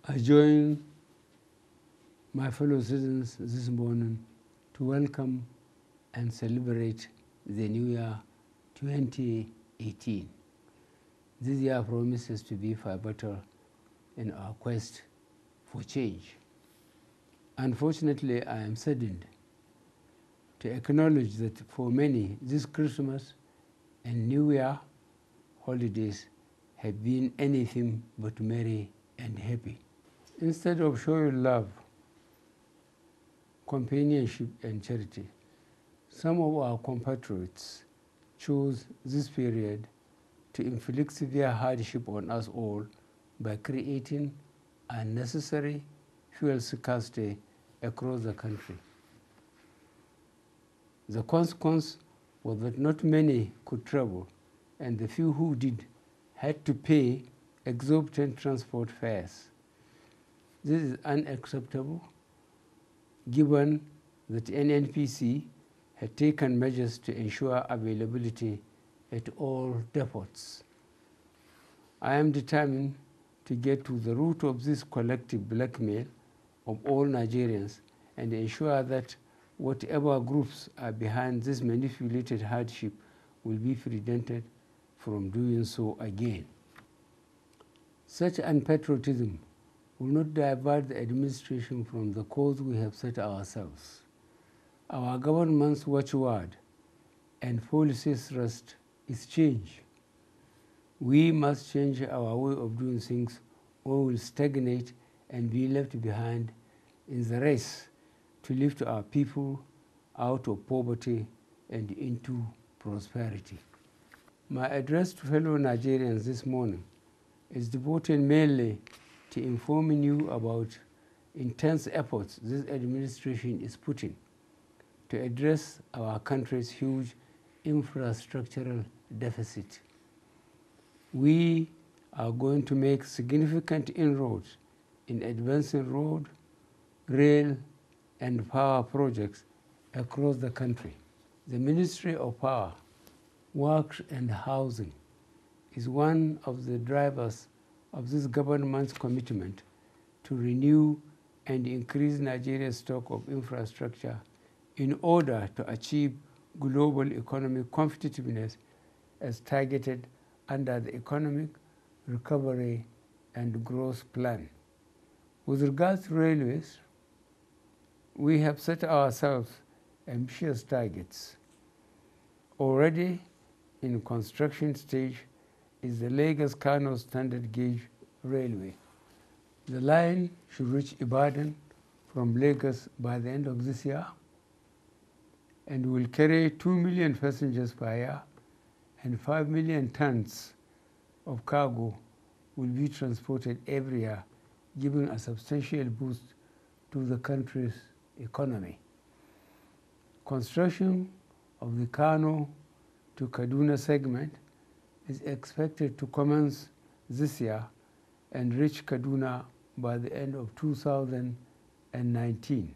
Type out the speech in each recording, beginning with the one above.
I join my fellow citizens this morning to welcome and celebrate the new year 2018. This year promises to be far better in our quest for change. Unfortunately, I am saddened to acknowledge that for many, this Christmas and New Year holidays have been anything but merry and happy. Instead of showing love, companionship, and charity, some of our compatriots chose this period to inflict severe hardship on us all by creating unnecessary fuel scarcity across the country. The consequence was that not many could travel, and the few who did had to pay exorbitant transport fares. This is unacceptable, given that NNPC had taken measures to ensure availability at all depots. I am determined to get to the root of this collective blackmail of all Nigerians and ensure that whatever groups are behind this manipulated hardship will be prevented from doing so again. Such unpatriotism will not divert the administration from the course we have set ourselves. Our government's watchword and policy thrust is change. We must change our way of doing things or we'll stagnate and be left behind in the race to lift our people out of poverty and into prosperity. My address to fellow Nigerians this morning is devoted mainly to informing you about intense efforts this administration is putting to address our country's huge infrastructural deficit. We are going to make significant inroads in advancing road, rail, and power projects across the country. The Ministry of Power, Works and Housing is one of the drivers of this government's commitment to renew and increase Nigeria's stock of infrastructure in order to achieve global economic competitiveness as targeted under the Economic Recovery and Growth Plan. With regards to railways, we have set ourselves ambitious targets. Already in construction stage is the Lagos-Kano standard gauge railway. The line should reach Ibadan from Lagos by the end of this year and will carry 2 million passengers per year, and 5 million tons of cargo will be transported every year, giving a substantial boost to the country's economy. Construction of the Kano to Kaduna segment is expected to commence this year and reach Kaduna by the end of 2019.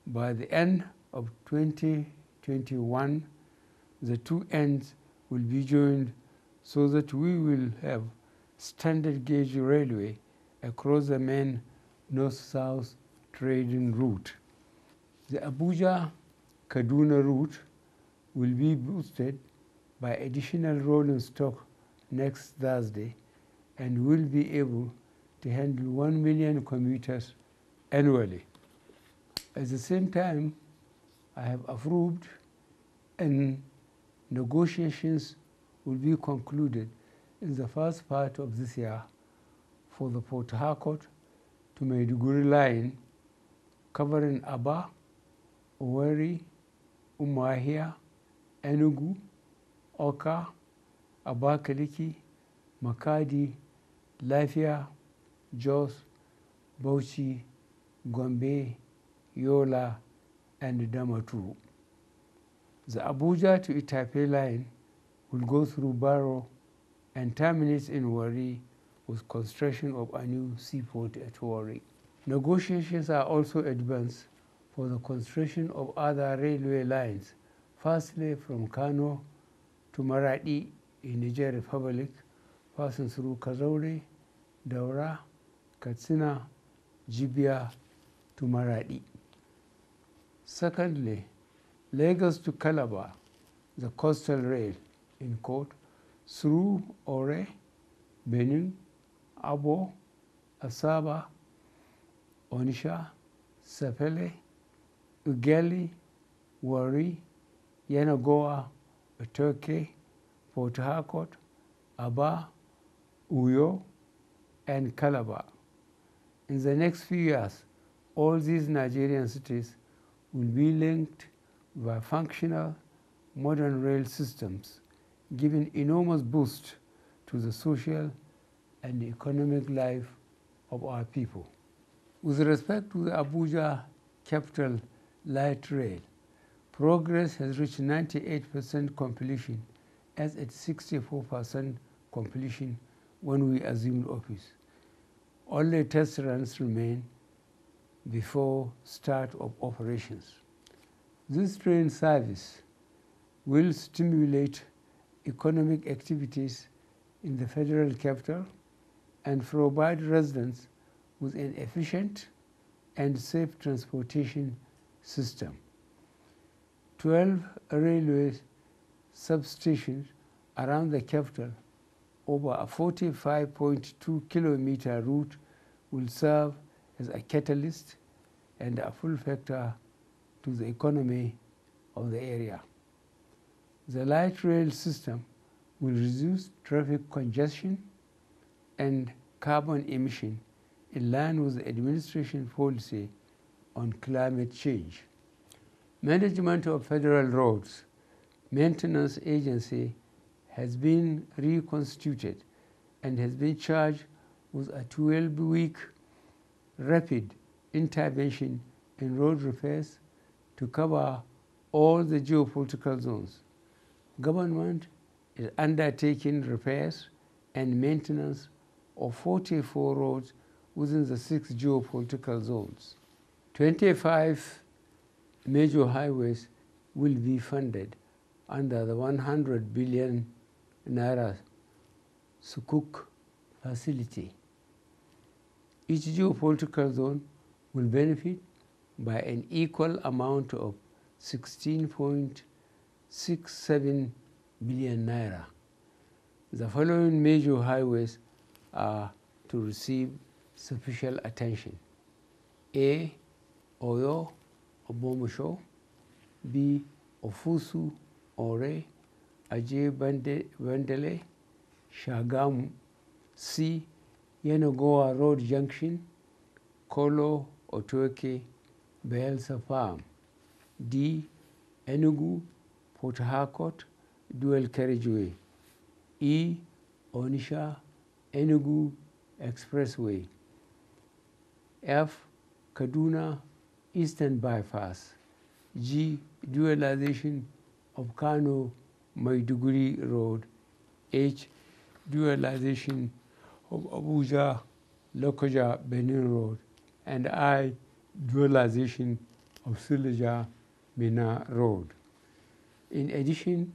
By the end of 2021, the two ends will be joined so that we will have standard gauge railway across the main north-south trading route. The Abuja-Kaduna route will be boosted by additional rolling stock next Thursday and will be able to handle 1 million commuters annually. At the same time, I have approved and negotiations will be concluded in the first part of this year for the Port Harcourt to Maiduguri line covering Aba, Owerri, Umuahia, Enugu, Awka, Abakaliki, Makadi, Lafia, Jos, Bauchi, Gombe, Yola, and Damaturu. The Abuja to Itape line will go through Baro and terminates in Warri with construction of a new seaport at Warri. Negotiations are also advanced for the construction of other railway lines, firstly from Kano to Maradi in Niger Republic, passing through Kazaure, Daura, Katsina, Jibia to Maradi. Secondly, Lagos to Calabar, the coastal rail, in quote, through Ore, Benin, Abo, Asaba, Onitsha, Sapele, Ughelli, Warri, Yenagoa, Turkey, Port Harcourt, Aba, Uyo, and Calabar. In the next few years, all these Nigerian cities will be linked by functional modern rail systems, giving enormous boost to the social and economic life of our people. With respect to the Abuja Capital Light Rail, progress has reached 98% completion, as at 64% completion when we assumed office. Only test runs remain before start of operations. This train service will stimulate economic activities in the federal capital and provide residents with an efficient and safe transportation system. 12 railway substations around the capital over a 45.2-kilometer route will serve as a catalyst and a full factor to the economy of the area. The light rail system will reduce traffic congestion and carbon emission in line with the administration policy on climate change. Management of Federal Roads Maintenance Agency has been reconstituted and has been charged with a 12-week rapid intervention in road repairs to cover all the geopolitical zones. Government is undertaking repairs and maintenance of 44 roads within the 6 geopolitical zones. 25 major highways will be funded under the 100 billion naira Sukuk facility. Each geopolitical zone will benefit by an equal amount of 16.67 billion naira. The following major highways are to receive sufficient attention: A. Oyo, Obomusho; B. Ofusu, Ore, Aje Bandele, Shagamu; C. Yenagoa Road Junction, Kolo, Otoke, Bayelsa Farm; D. Enugu, Port Harcourt, Dual Carriageway; E. Onitsha, Enugu Expressway; F. Kaduna Eastern Bypass; G. Dualization of Kano Maiduguri Road; H. Dualization of Abuja Lokoja Benin Road; and I. Dualization of Suleja Mina Road. In addition,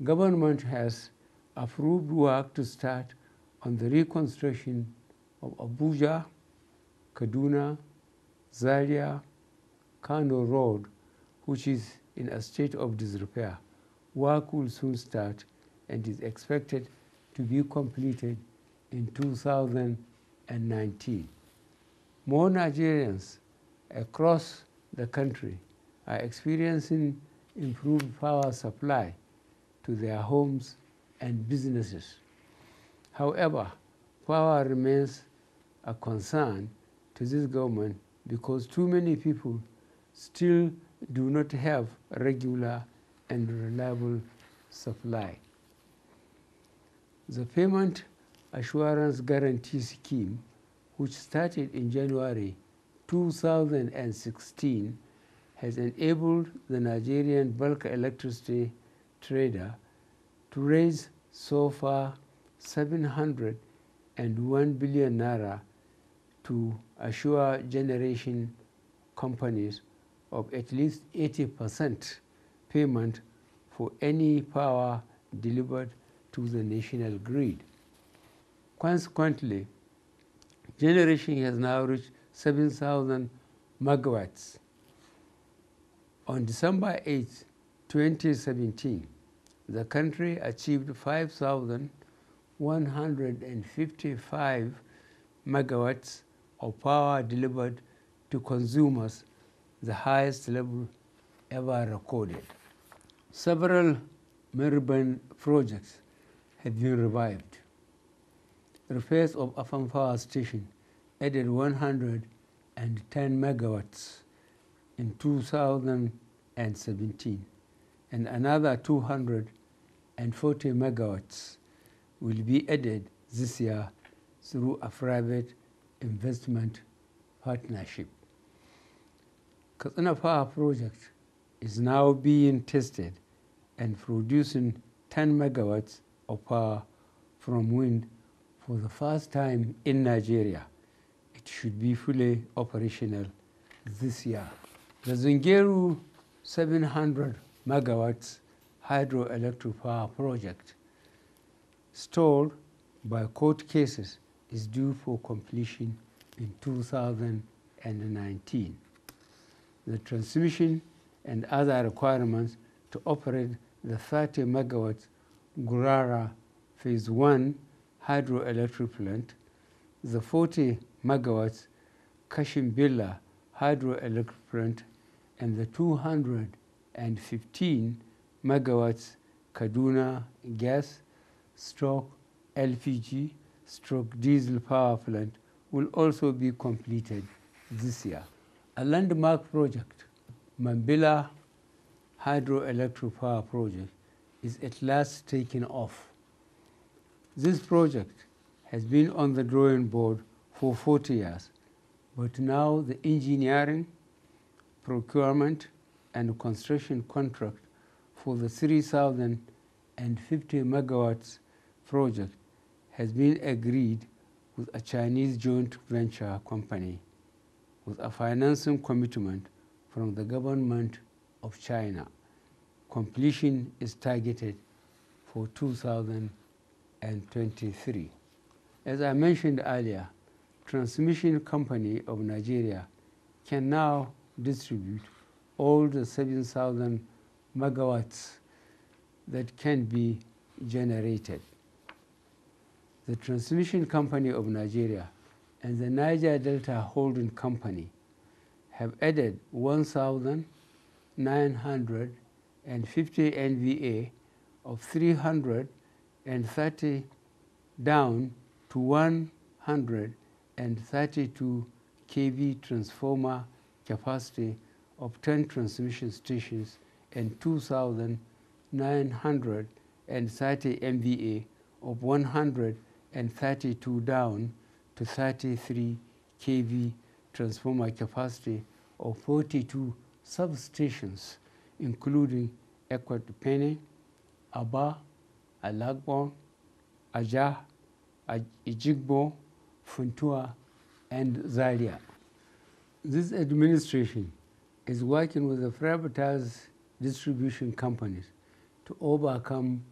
government has approved work to start on the reconstruction of Abuja, Kaduna, Zaria, Kano Road, which is in a state of disrepair. Work will soon start and is expected to be completed in 2019. More Nigerians across the country are experiencing improved power supply to their homes and businesses. However, power remains a concern to this government because too many people still do not have regular and reliable supply. The Payment Assurance Guarantee Scheme, which started in January 2016, has enabled the Nigerian bulk electricity trader to raise so far 701 billion naira to assure generation companies of at least 80% payment for any power delivered to the national grid. Consequently, generation has now reached 7,000 megawatts. On December 8, 2017, the country achieved 5,155 megawatts of power delivered to consumers, the highest level ever recorded. Several Meriband projects have been revived. Repairs of Afan Power Station added 110 megawatts in 2017, and another 240 megawatts will be added this year through a private investment partnership. Katsina Power Project is now being tested and producing 10 megawatts of power from wind for the first time in Nigeria. It should be fully operational this year. The Zungeru 700 megawatts hydroelectric power project, stalled by court cases, is due for completion in 2019. The transmission and other requirements to operate the 30 megawatts Gurara Phase 1 hydroelectric plant, the 40 megawatts Kashimbila hydroelectric plant, and the 215 megawatts Kaduna gas LPG diesel power plant will also be completed this year. A landmark project, Mambila hydroelectric power project, is at last taking off. This project has been on the drawing board for 40 years, but now the engineering, procurement, and construction contract for the 3,050 megawatts project has been agreed with a Chinese joint venture company with a financing commitment from the government of China. Completion is targeted for 2023. As I mentioned earlier, Transmission Company of Nigeria can now distribute all the 7,000 megawatts that can be generated. The Transmission Company of Nigeria and the Niger Delta Holding Company have added 1,950 NVA of 330 down to 132 kV transformer capacity of 10 transmission stations and 2,930 MVA of 132 down to 33 kV transformer capacity of 42 substations, including Ekwatupene, Aba, Alagbon, Ajah, Ijigbo, Funtua, and Zaria. This administration is working with the privatized distribution companies to overcome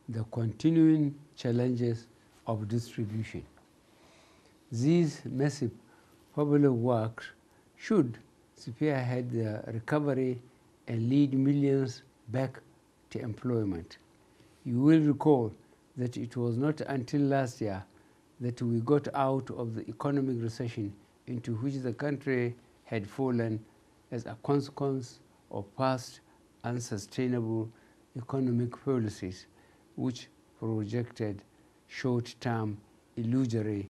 the continuing challenges of distribution. These massive public works should spearhead the recovery and lead millions back to employment. You will recall that it was not until last year that we got out of the economic recession into which the country had fallen as a consequence of past unsustainable economic policies which projected short-term illusory